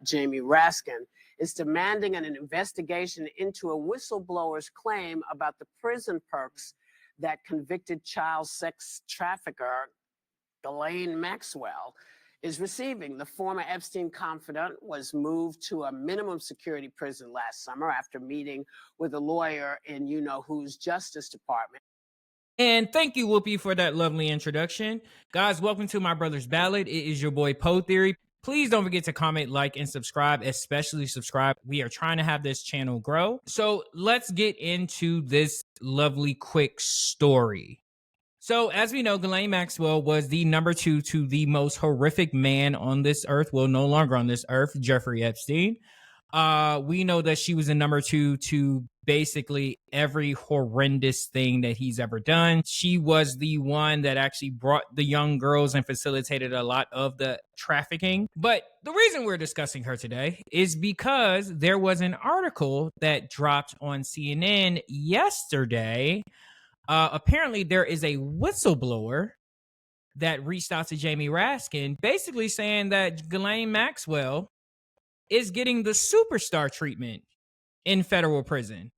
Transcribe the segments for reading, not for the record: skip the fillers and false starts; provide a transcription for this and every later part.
Jamie Raskin, is demanding an investigation into a whistleblower's claim about the prison perks that convicted child sex trafficker Ghislaine Maxwell is receiving. The former Epstein confidant was moved to a minimum security prison last summer after meeting with a lawyer in you-know-who's Justice Department. And thank you, Whoopi, for that lovely introduction. Guys, welcome to My Brother's Ballad. It is your boy, Poe Theory. Please don't forget to comment, like, and subscribe, especially subscribe. We are trying to have this channel grow. So let's get into this lovely quick story. So as we know, Ghislaine Maxwell was the number 2 to the most horrific man on this earth. Well, no longer on this earth, Jeffrey Epstein. We know that she was the number 2 to basically every horrendous thing that he's ever done. She was the one that actually brought the young girls and facilitated a lot of the trafficking. But the reason we're discussing her today is because there was an article that dropped on CNN yesterday. Apparently there is a whistleblower that reached out to Jamie Raskin, basically saying that Ghislaine Maxwell is getting the superstar treatment in federal prison.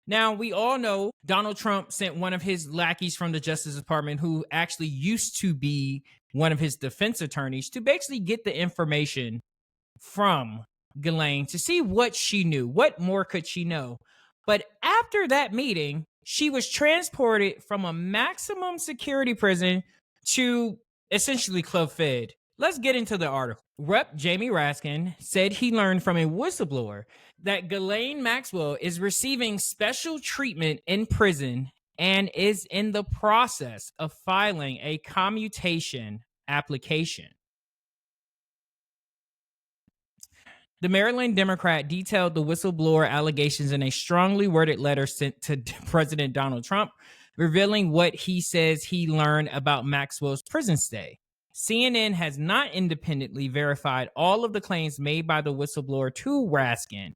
Now, we all know Donald Trump sent one of his lackeys from the Justice Department, who actually used to be one of his defense attorneys, to basically get the information from Ghislaine to see what she knew. What more could she know? But after that meeting, she was transported from a maximum security prison to essentially Club Fed. Let's get into the article. Rep. Jamie Raskin said he learned from a whistleblower that Ghislaine Maxwell is receiving special treatment in prison and is in the process of filing a commutation application. The Maryland Democrat detailed the whistleblower allegations in a strongly worded letter sent to President Donald Trump, revealing what he says he learned about Maxwell's prison stay. CNN has not independently verified all of the claims made by the whistleblower to Raskin,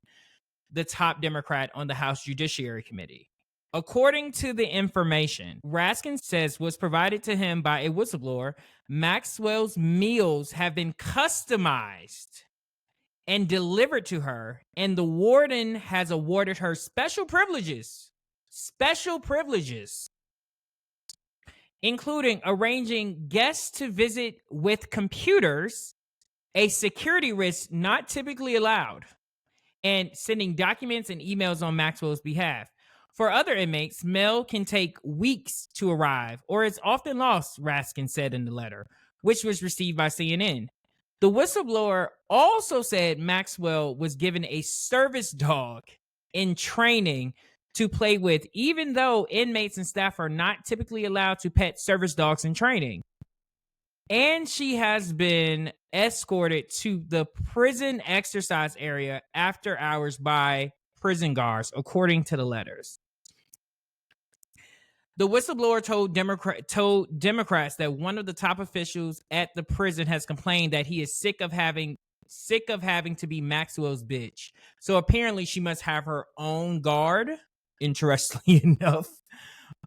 the top Democrat on the House Judiciary Committee. According to the information Raskin says was provided to him by a whistleblower, Maxwell's meals have been customized and delivered to her, and the warden has awarded her special privileges, including arranging guests to visit with computers, a security risk not typically allowed, and sending documents and emails on Maxwell's behalf. For other inmates, mail can take weeks to arrive, or is often lost, Raskin said in the letter, which was received by CNN. The whistleblower also said Maxwell was given a service dog in training to play with, even though inmates and staff are not typically allowed to pet service dogs in training. And she has been escorted to the prison exercise area after hours by prison guards, according to the letters. The whistleblower told Democrats that one of the top officials at the prison has complained that he is sick of having to be Maxwell's bitch. So apparently she must have her own guard, interestingly enough.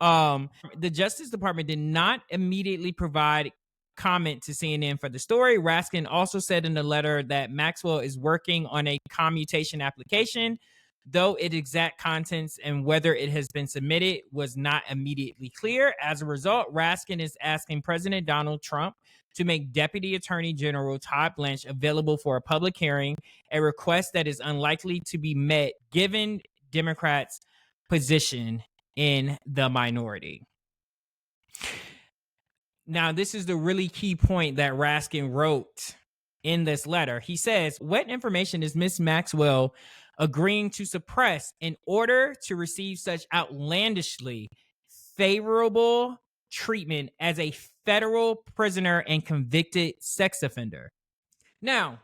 The Justice Department did not immediately provide comment to CNN for the story. Raskin also said in the letter that Maxwell is working on a commutation application, though its exact contents and whether it has been submitted was not immediately clear. As a result, Raskin is asking President Donald Trump to make Deputy Attorney General Todd Blanche available for a public hearing, a request that is unlikely to be met given Democrats' position in the minority. Now, this is the really key point that Raskin wrote in this letter. He says, what information is Ms. Maxwell agreeing to suppress in order to receive such outlandishly favorable treatment as a federal prisoner and convicted sex offender? Now,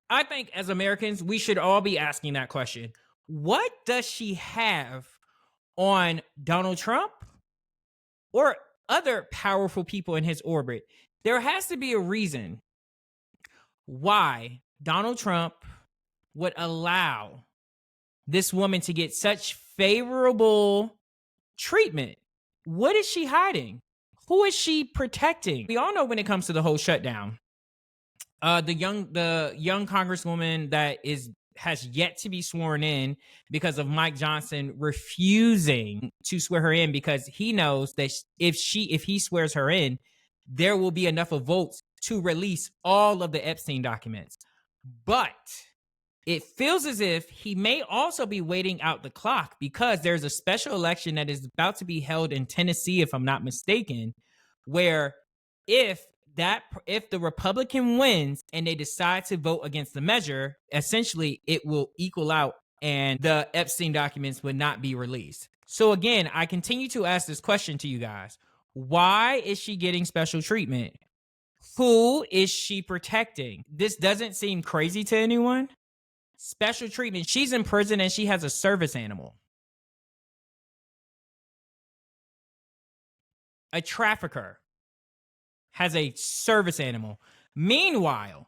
I think as Americans, we should all be asking that question. What does she have on Donald Trump or other powerful people in his orbit? There has to be a reason why Donald Trump would allow this woman to get such favorable treatment. What is she hiding? Who is she protecting? We all know when it comes to the whole shutdown, The young congresswoman that has yet to be sworn in because of Mike Johnson refusing to swear her in because he knows that if he swears her in, there will be enough of votes to release all of the Epstein documents. But it feels as if he may also be waiting out the clock because there's a special election that is about to be held in Tennessee, if I'm not mistaken, where if the Republican wins and they decide to vote against the measure, essentially it will equal out and the Epstein documents would not be released. So again, I continue to ask this question to you guys. Why is she getting special treatment? Who is she protecting? This doesn't seem crazy to anyone. Special treatment. She's in prison and she has a service animal. A trafficker has a service animal. Meanwhile,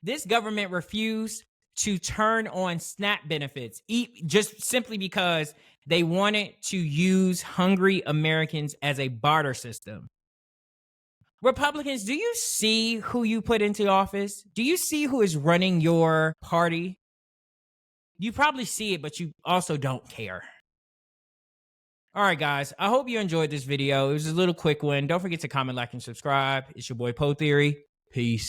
this government refused to turn on SNAP benefits just simply because they wanted to use hungry Americans as a barter system. Republicans, do you see who you put into office? Do you see who is running your party? You probably see it, but you also don't care. All right, guys, I hope you enjoyed this video. It was a little quick one. Don't forget to comment, like, and subscribe. It's your boy, Poe Theory. Peace.